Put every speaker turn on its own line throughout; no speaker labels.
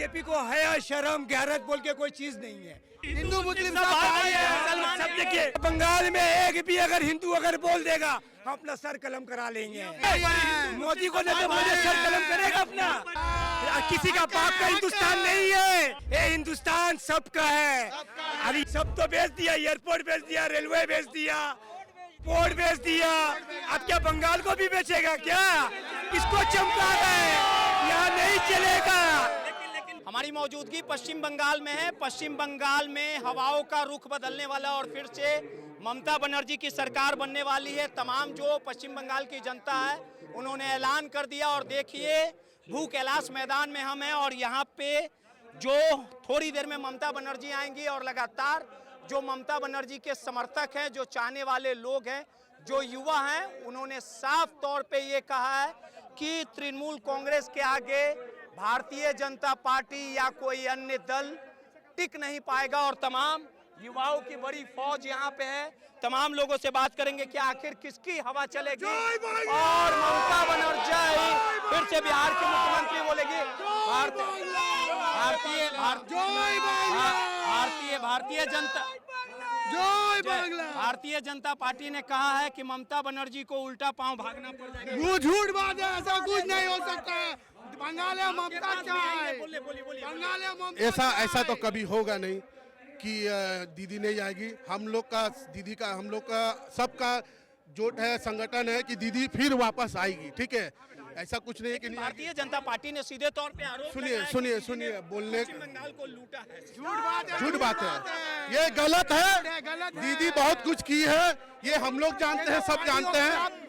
BJP को हया शर्म गैरत बोल के कोई चीज नहीं है।
हिंदू मुस्लिम सब भाई है।
सब देखिए, बंगाल में एक भी अगर हिंदू अगर बोल देगा हम अपना सर कलम करा लेंगे। मोदी को नहीं तो मोदी सर कलम करेगा अपना। किसी का बाप का हिंदुस्तान नहीं है, ये हिंदुस्तान सबका है। अरे सब तो बेच दिया, एयरपोर्ट बेच दिया, रेलवे बेच दिया, पोर्ट बेच दिया, अब क्या बंगाल को भी बेचेगा क्या? किसको चमका है? यहाँ नहीं चलेगा।
हमारी मौजूदगी पश्चिम बंगाल में है। पश्चिम बंगाल में हवाओं का रुख बदलने वाला और फिर से ममता बनर्जी की सरकार बनने वाली है। तमाम जो पश्चिम बंगाल की जनता है उन्होंने ऐलान कर दिया। और देखिए, भू कैलाश मैदान में हम हैं और यहाँ पे जो थोड़ी देर में ममता बनर्जी आएंगी और लगातार जो ममता बनर्जी के समर्थक हैं, जो चाहने वाले लोग हैं, जो युवा हैं, उन्होंने साफ तौर पे ये कहा है कि तृणमूल कांग्रेस के आगे भारतीय जनता पार्टी या कोई अन्य दल टिक नहीं पाएगा। और तमाम युवाओं की बड़ी फौज यहाँ पे है। तमाम लोगों से बात करेंगे कि आखिर किसकी हवा चलेगी और ममता बनर्जी फिर से बिहार की मुख्यमंत्री बोलेगी। भारतीय जनता पार्टी ने कहा है कि ममता बनर्जी को उल्टा पांव भागना पड़ जाएगा।
वो झूठ बात है, ऐसा कुछ नहीं हो सकता है। बंगाल में ममता क्या है? बंगाल में ममता
ऐसा तो कभी होगा नहीं कि दीदी नहीं आएगी। हम लोग का सबका जोट है, संगठन है कि दीदी फिर वापस आएगी। ठीक है, ऐसा कुछ नहीं है कि
भारतीय जनता पार्टी ने सीधे तौर पे आरोप
सुनिए बोलने
पश्चिम बंगाल को लूटा है।
झूठ बात है, ये गलत है। दीदी बहुत कुछ की है, ये हम लोग जानते हैं, सब जानते हैं।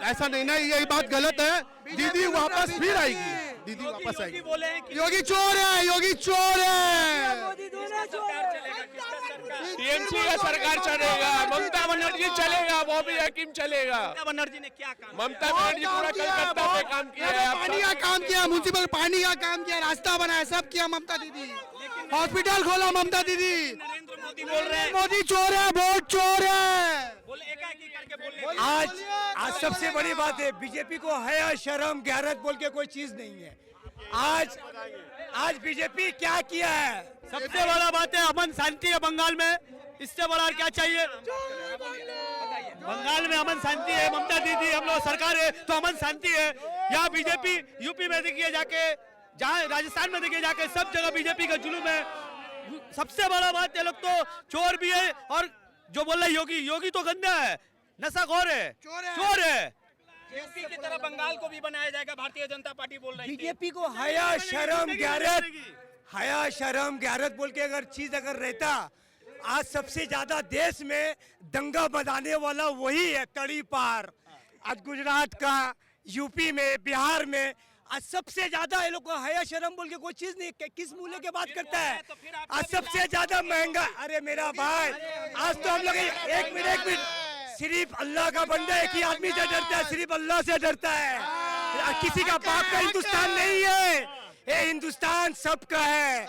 ऐसा नहीं ना, यही बात गलत है। दीदी वापस फिर आएगी, दीदी वापस आएगी।
योगी चोर है, योगी चोर है।
टीएमसी का सरकार चलेगा, ममता बनर्जी चलेगा, वो भी हकीम चलेगा।
ममता बनर्जी ने क्या काम?
ममता बनर्जी पूरा कलकत्ता पे काम किया है,
पानी का काम किया, म्युनिसिपल पानी का काम किया, रास्ता बनाया, सब किया ममता दीदी। हॉस्पिटल खोला ममता दीदी।
नरेंद्र मोदी बोल रहे हैं
मोदी चोर है, वोट चोर है।
आज सबसे बड़ी बात है, बीजेपी को हया शर्म गैरत बोल के कोई चीज नहीं है। आज बीजेपी क्या किया है?
सबसे बड़ा बात है अमन शांति है बंगाल में। इससे बड़ा क्या चाहिए? बंगाल में अमन शांति है, ममता दीदी हम लोग सरकार है तो अमन शांति है। यहाँ बीजेपी यूपी में देखिए जाके, जहाँ राजस्थान में देखिए जाके, सब जगह बीजेपी का जुलूम है। सबसे बड़ा बात ये लोग तो चोर भी है। और जो बोल रहे योगी तो गंदा है, नशाखोर है, चोर है।
यूपी की तरह बंगाल को भी बनाया जाएगा, भारतीय जनता पार्टी बोल रही है।
बीजेपी को हया शर्म गैरत बोल के अगर चीज अगर रहता, आज सबसे ज्यादा देश में दंगा बनाने वाला वही है, तड़ी पार। आज गुजरात का, यूपी में, बिहार में आज सबसे ज्यादा ये लोग को हया शर्म बोल के कोई चीज नहीं। किस मूल्य के बात करता है? आज सबसे ज्यादा महंगा। अरे मेरा भाई, आज तो हम लोग एक मिनट सिर्फ अल्लाह का बंदा एक ही आदमी से डरता है, सिर्फ अल्लाह से डरता है। किसी का बाप का हिंदुस्तान नहीं है, ये हिंदुस्तान सबका है।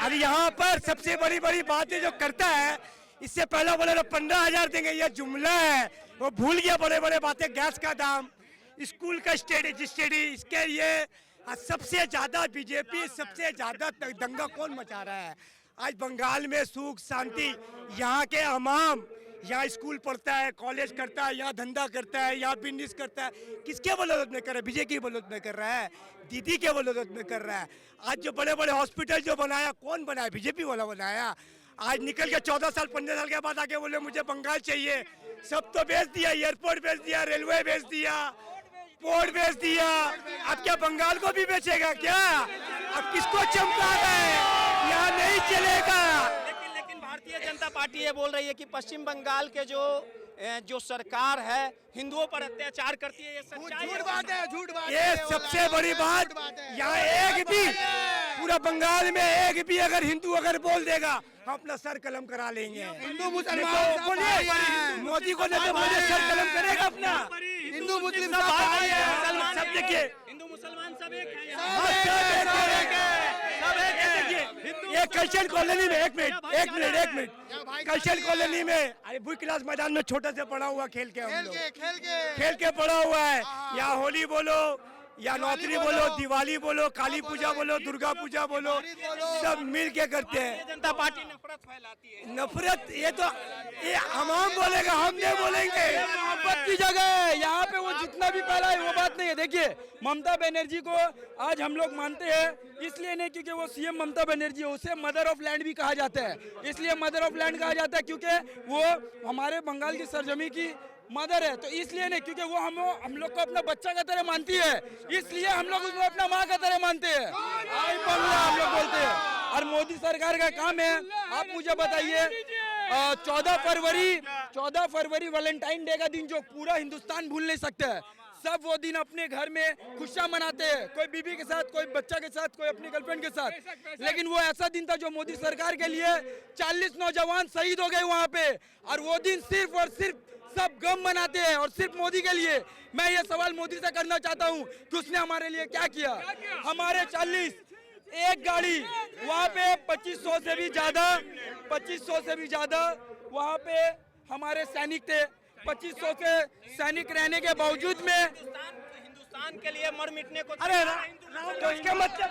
अरे यहाँ पर सबसे बड़ी बातें जो करता है, इससे पहले बोले 15,000 देंगे, ये जुमला है। वो भूल गया बड़े बातें, गैस का दाम, स्कूल का स्टडी, इसके लिए सबसे ज्यादा बीजेपी, सबसे ज्यादा दंगा कौन मचा रहा है? आज बंगाल में सुख शांति, यहाँ के अमाम, यहाँ स्कूल पढ़ता है, कॉलेज करता है, यहाँ धंधा करता है, यहाँ बिजनेस करता है। किसके बदौलत में कर रहा है? बीजेपी की बदौलत में कर रहा है, दीदी के बदौलत में कर रहा है। आज जो बड़े हॉस्पिटल जो बनाया, कौन बनाया? बीजेपी वाला बनाया। आज निकल के 14 साल 15 साल के बाद आके बोले मुझे बंगाल चाहिए। सब तो बेच दिया, एयरपोर्ट बेच दिया, रेलवे बेच दिया, पोर्ट बेच दिया, अब क्या बंगाल को भी बेचेगा क्या? अब किसको चमका है? यहाँ नहीं चलेगा।
लेकिन भारतीय जनता पार्टी ये बोल रही है कि पश्चिम बंगाल के जो सरकार है हिंदुओं पर अत्याचार करती है। ये सच्चाई
झूठ बात है, झूठ बात है।
ये सबसे बड़ी बात, यहाँ एक भी पूरा बंगाल में एक भी अगर हिंदू अगर बोल देगा हम अपना सर कलम करा लेंगे।
हिंदू मुसलमान
बोलिए, मोदी को नहीं तो मोदी सर कलम करेगा अपना।
हिंदू मुस्लिम सब भाई है।
सब देखिए,
हिंदू मुसलमान सब एक है।
ये कल्चर कॉलोनी में एक मिनट कल्चर कॉलोनी में, अरे भू क्लास मैदान में छोटा से पड़ा हुआ खेल के पड़ा हुआ है। यहाँ होली बोलो, या नौकरी बोलो, दिवाली बोलो, काली पूजा बोलो, दुर्गा पूजा बोलो, सब मिल के करते हैं।
जनता पार्टी नफरत फैलाती है।
नफरत ये तो ये हम बोलेगा, हम नहीं बोलेंगे।
मोहब्बत की जगह है यहाँ पे, वो जितना भी फैला है वो बात नहीं है। देखिए ममता बनर्जी को आज हम लोग मानते हैं इसलिए नहीं क्योंकि वो सीएम ममता बनर्जी है, उसे मदर ऑफ लैंड भी कहा जाता है। इसलिए मदर ऑफ लैंड कहा जाता है क्योंकि वो हमारे बंगाल की सरजमी की मदर है। तो इसलिए नहीं क्योंकि वो हम लोग को अपना बच्चा का तरह मानती है, इसलिए हम लोग उसको अपना माँ का तरह मानते हैं। आई बंगला हम लोग बोलते हैं। और मोदी सरकार का काम है, आप मुझे बताइए 14 फरवरी वैलेंटाइन डे का दिन जो पूरा हिंदुस्तान भूल नहीं सकता है, सब वो दिन अपने घर में खुशियां मनाते हैं, कोई बीबी के साथ, कोई बच्चा के साथ, कोई अपनी गर्लफ्रेंड के साथ। लेकिन वो ऐसा दिन था जो मोदी सरकार के लिए 40 नौजवान शहीद हो गए वहां पे, और वो दिन सिर्फ और सिर्फ सब गम मनाते हैं और सिर्फ मोदी के लिए। मैं ये सवाल मोदी से करना चाहता हूँ कि उसने हमारे लिए क्या किया। हमारे 40 एक गाड़ी वहाँ पे 2500 से भी ज्यादा वहाँ पे हमारे सैनिक थे। 2500 से सैनिक रहने के बावजूद में
हिंदुस्तान के लिए मर मिटने को
अरे राम का मतलब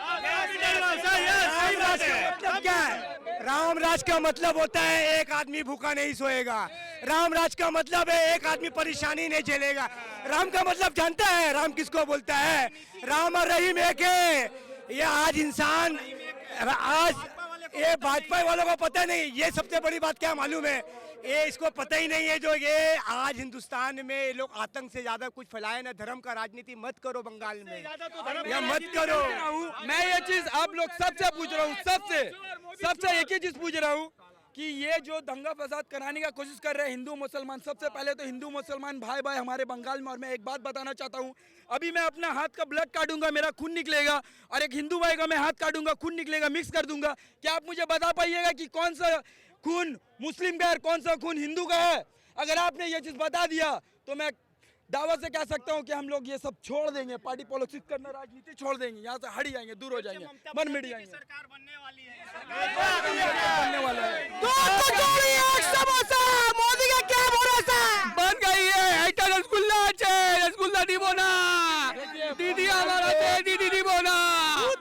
क्या है? राम राज का मतलब होता है एक आदमी भूखा नहीं सोएगा। राम राज का मतलब है एक आदमी परेशानी नहीं झेलेगा। राम का मतलब जानता है राम किसको बोलता है? राम और रहीम एक है। ये आज इंसान आज ये भाजपा वालों को पता नहीं। ये सबसे बड़ी बात क्या मालूम है? ये इसको पता ही नहीं है जो ये आज हिंदुस्तान में ये लोग आतंक से ज्यादा कुछ फैलाए ना। धर्म का राजनीति मत करो बंगाल में, या मत करो।
मैं ये चीज आप लोग सबसे पूछ रहा हूँ, सबसे एक ही चीज पूछ रहा हूँ कि ये जो दंगा फसाद कराने का कोशिश कर रहे हैं हिंदू मुसलमान, सबसे पहले तो हिंदू मुसलमान भाई भाई हमारे बंगाल में। और मैं एक बात बताना चाहता हूँ, अभी मैं अपना हाथ का ब्लड काटूंगा, मेरा खून निकलेगा, और एक हिंदू भाई का मैं हाथ काटूंगा, खून निकलेगा, मिक्स कर दूंगा। क्या आप मुझे बता पाइएगा कि कौन सा खून मुस्लिम का है, कौन सा खून हिंदू का है? अगर आपने ये चीज बता दिया तो मैं दावा से कह सकता हूँ कि हम लोग ये सब छोड़ देंगे, पार्टी पॉलिटिक्स करना, राजनीति छोड़ देंगे, यहाँ से हट जाएंगे, दूर हो जाएंगे, मन मिट जाएंगे।
सरकार बनने वाली है।
बनने वाला है।
मोदी का क्या भरोसा?
बन गई है रसगुल्ला दीबोना दीदी हमारा दीदी दीबोना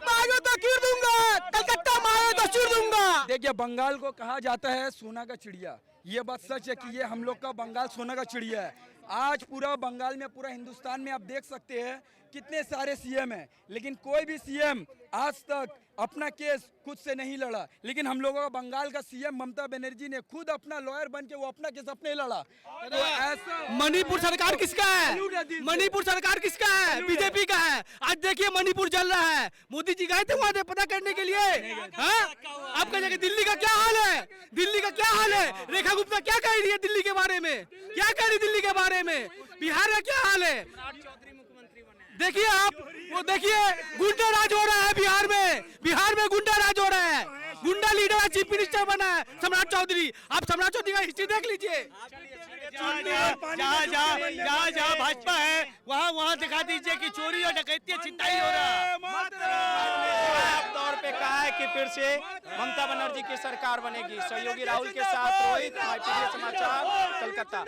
मांगो तो क्यों दूंगा, कलकत्ता मांगो तो क्यों दूंगा।
देखिए बंगाल को कहा जाता है सोना का चिड़िया। ये बात सच है कि ये हम लोग का बंगाल सोना का चिड़िया है। आज पूरा बंगाल में, पूरा हिंदुस्तान में आप देख सकते हैं कितने सारे सीएम हैं, लेकिन कोई भी सीएम आज तक अपना केस खुद से नहीं लड़ा। लेकिन हम लोगों का बंगाल का सीएम ममता बनर्जी ने खुद अपना लॉयर बन के वो अपना केस अपने लड़ा। तो ऐसा
मणिपुर सरकार किसका है? मणिपुर सरकार किसका है? बीजेपी का है। आज देखिए मणिपुर जल रहा है। मोदी जी गए थे वहां पे पता करने के लिए। हाँ? आपका जगह दिल्ली का क्या हाल है? दिल्ली का क्या हाल है? रेखा गुप्ता क्या कह रही है दिल्ली के बारे में? क्या कह रही दिल्ली के बारे में? बिहार का क्या हाल है? देखिए आप, वो देखिए गुंडा राज हो रहा है बिहार में गुंडा राज हो रहा है। गुंडा लीडर चीफ मिनिस्टर बना है सम्राट चौधरी। आप सम्राट चौधरी का हिस्ट्री देख लीजिए। जहाँ भाजपा है वहाँ दिखा दीजिए कि चोरी और डकैती छिनताई हो रहा है।
साफ तौर पे कहा है कि फिर से ममता बनर्जी की सरकार बनेगी। सहयोगी राहुल के साथ रोहित, IPTV समाचार, कलकत्ता।